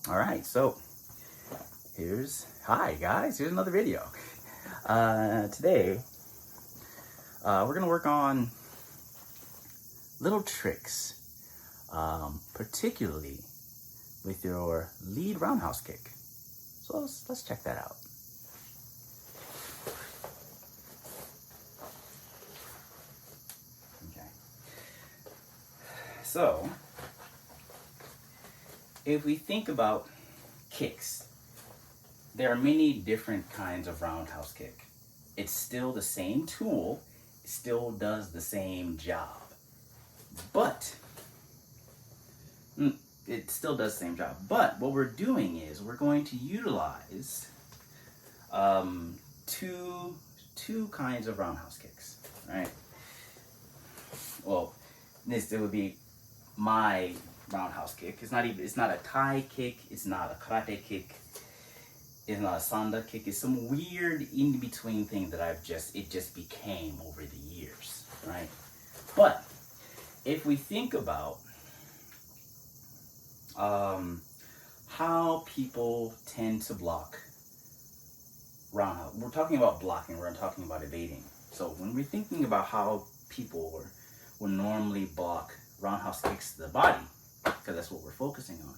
All right, so hi guys, here's another video. Today, we're gonna work on little tricks, particularly with your lead roundhouse kick. So let's check that out. Okay. So, if we think about kicks, there are many different kinds of roundhouse kick. It's still the same tool, it still does the same job, but it still does the same job. But what we're doing is we're going to utilize two kinds of roundhouse kicks, right? Well, it would be my roundhouse kick. It's not a Thai kick, it's not a karate kick, it's not a sanda kick. It's some weird in between thing that it just became over the years, right? But if we think about how people tend to block roundhouse, we're talking about blocking, we're talking about evading. So when we're thinking about how people will normally block roundhouse kicks to the body, because that's what we're focusing on,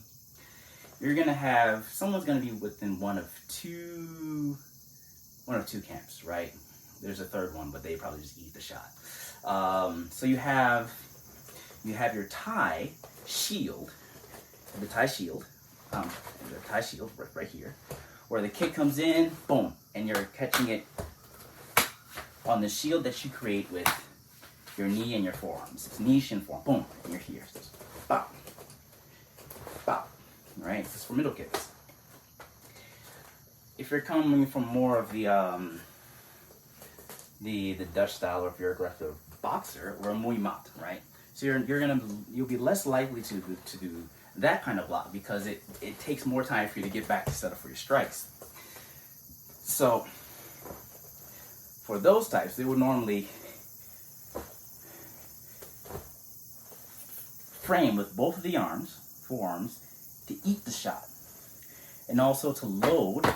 you're gonna have someone's gonna be within one of two camps, right? There's a third one, but they probably just eat the shot. So you have your Thai shield, the Thai shield right here, where the kick comes in, boom, and you're catching it on the shield that you create with your knee and your forearms. It's knee, shin, forearm, boom, and you're here. So bop, bop, right? This is for middle kicks. If you're coming from more of the Dutch style, or if you're aggressive boxer or a Muay mat, right? So you'll be less likely to do that kind of block, because it takes more time for you to get back to set up for your strikes. So for those types, they would normally frame with both of the forearms, to eat the shot, and also to load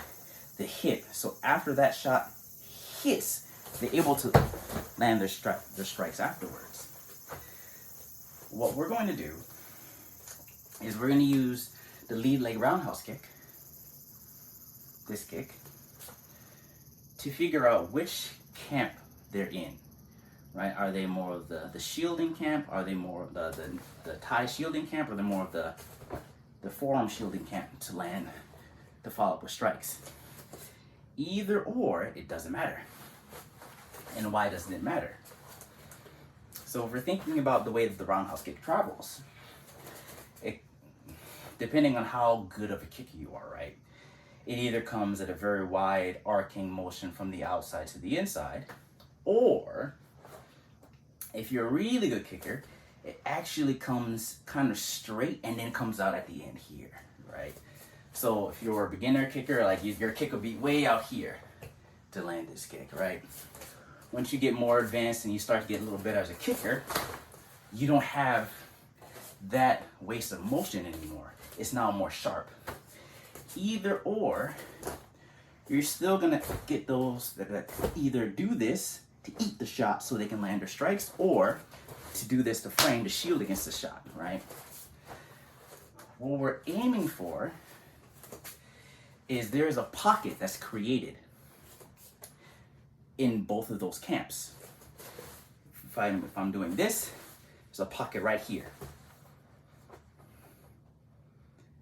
the hip. So after that shot hits, they're able to land their strikes afterwards. What we're going to do is we're going to use the lead leg roundhouse kick, this kick, to figure out which camp they're in, right? Are they more of the shielding camp? Are they more of the Thai shielding camp? Or are they more of the forearm shielding camp to follow up with strikes? Either or, it doesn't matter. And why doesn't it matter? So if we're thinking about the way that the roundhouse kick travels, depending on how good of a kicker you are, right? It either comes at a very wide arcing motion from the outside to the inside, or if you're a really good kicker, it actually comes kind of straight and then comes out at the end here, right? So if you're a beginner kicker, like your kick will be way out here to land this kick, right? Once you get more advanced and you start to get a little better as a kicker, you don't have that waste of motion anymore. It's now more sharp. Either or, you're still gonna get those that either do this to eat the shot so they can land their strikes, or to do this to frame, to shield against the shot, right? What we're aiming for is there's a pocket that's created in both of those camps. If I'm doing this, there's a pocket right here.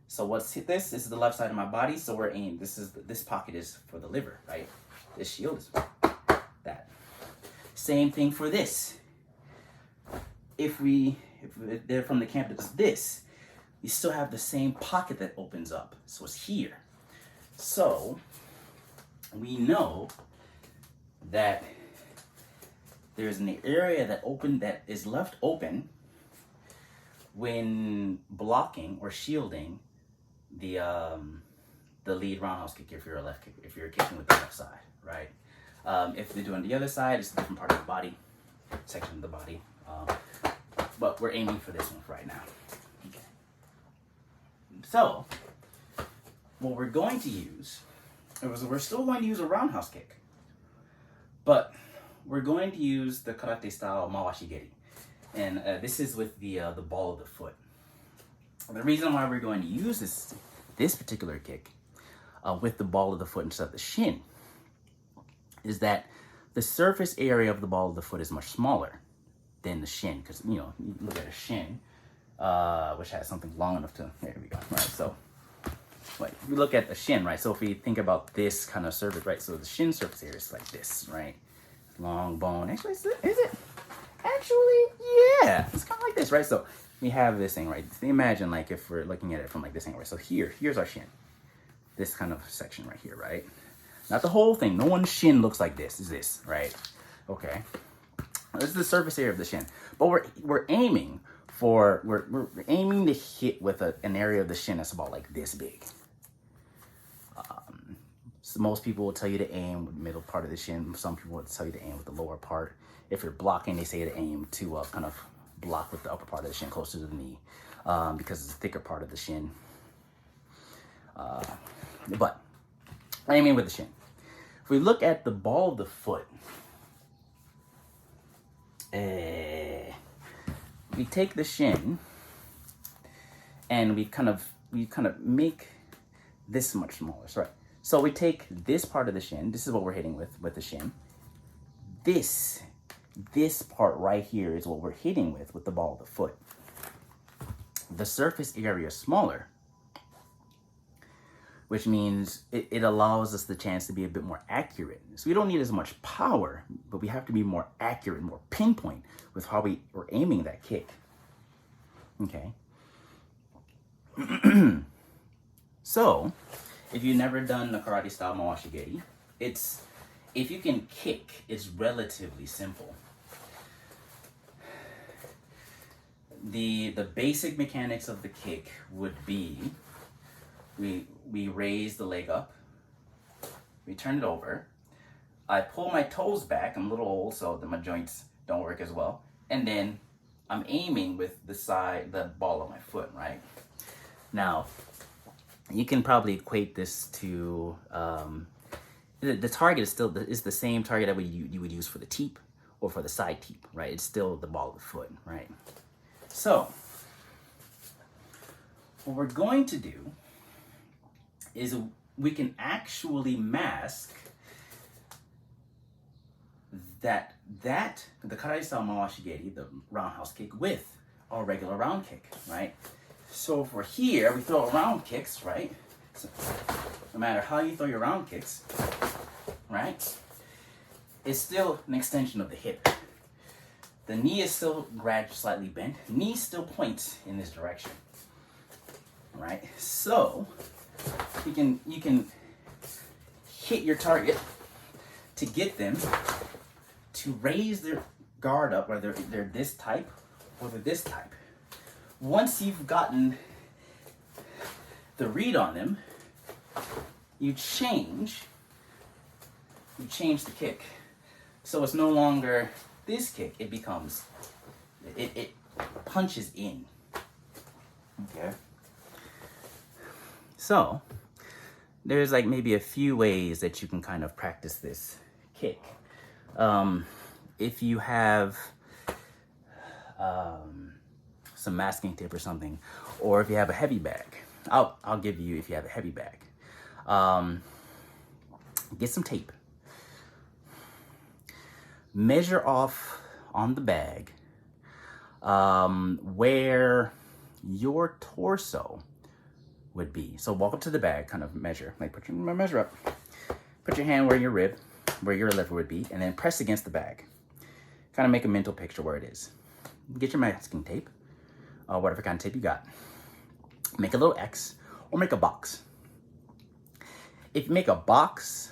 So what's this? This is the left side of my body, so we're aimed. This pocket is for the liver, right? This shield is that. Same thing for this. If they're from the camp that does this, you still have the same pocket that opens up. So it's here. So we know that there's an area that is left open when blocking or shielding the lead roundhouse kick. If you're a left kick, if you're kicking with the left side, right? If they're doing the other side, it's a different part of the body, section of the body. But we're aiming for this one right now. Okay. So what we're going to use, we're still going to use a roundhouse kick, but we're going to use the karate style mawashigeri. And this is with the ball of the foot. The reason why we're going to use this particular kick with the ball of the foot instead of the shin is that the surface area of the ball of the foot is much smaller than the shin, because you look at a shin, which has something long enough to, there we go, right? So if we look at the shin, right? So if we think about this kind of surface, right? So the shin surface area is like this, right? Long bone. Actually, is it? Actually, yeah, it's kind of like this, right? So we have this thing, right? Imagine like if we're looking at it from like this angle, right? So here's our shin, this kind of section right here, right? Not the whole thing. No one's shin looks like this. Is this, right? Okay. This is the surface area of the shin, but we're aiming to hit with an area of the shin that's about like this big. So most people will tell you to aim with the middle part of the shin. Some people will tell you to aim with the lower part. If you're blocking, they say to aim to kind of block with the upper part of the shin closer to the knee, because it's a thicker part of the shin. But aiming with the shin. If we look at the ball of the foot, we take the shin and we kind of make this much smaller. Sorry. So we take this part of the shin. This is what we're hitting with the shin. This part right here is what we're hitting with the ball of the foot. The surface area is smaller, which means it allows us the chance to be a bit more accurate. So we don't need as much power, but we have to be more accurate, more pinpoint with how we're aiming that kick. Okay. So, if you've never done the karate style mawashigeri, if you can kick, it's relatively simple. The basic mechanics of the kick would be we raise the leg up, we turn it over, I pull my toes back, I'm a little old so that my joints don't work as well, and then I'm aiming with the ball of my foot, right? Now, you can probably equate this to, the target is the same target that you would use for the teep or for the side teep, right? It's still the ball of the foot, right? So, what we're going to do is we can actually mask the karate style mawashigeri, the roundhouse kick, with our regular round kick, right? So if we're here, we throw round kicks, right? So no matter how you throw your round kicks, right? It's still an extension of the hip. The knee is still gradually slightly bent. Knee still points in this direction, right? So you can hit your target to get them to raise their guard up, whether they're this type or they're this type. Once you've gotten the read on them, you change the kick. So it's no longer this kick, it becomes, it punches in. Okay. So there's like maybe a few ways that you can kind of practice this kick. If you have some masking tape or something, or if you have a heavy bag, I'll give you, if you have a heavy bag, get some tape, measure off on the bag where your torso would be. So walk up to the bag, kind of measure, like measure up, put your hand where your liver would be, and then press against the bag. Kind of make a mental picture where it is. Get your masking tape, whatever kind of tape you got. Make a little X, or make a box. If you make a box,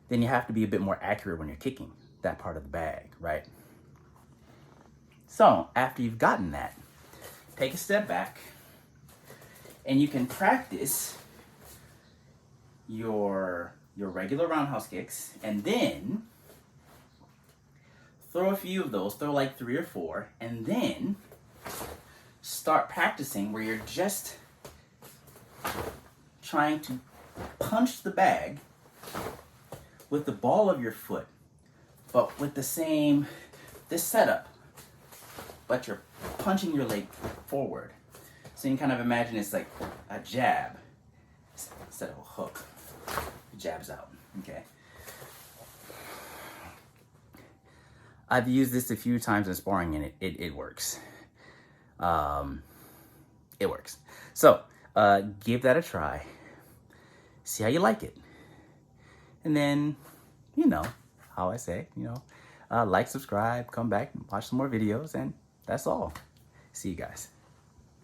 then you have to be a bit more accurate when you're kicking that part of the bag, right? So after you've gotten that, take a step back, and you can practice your regular roundhouse kicks, and then throw a few of those, throw like 3 or 4, and then start practicing where you're just trying to punch the bag with the ball of your foot, but with this setup, but you're punching your leg forward. So you can kind of imagine it's like a jab instead of a hook. It jabs out, okay? I've used this a few times in sparring and it works. It works. So give that a try. See how you like it. And then, you know, how I say, like, subscribe, come back, and watch some more videos, and that's all. See you guys.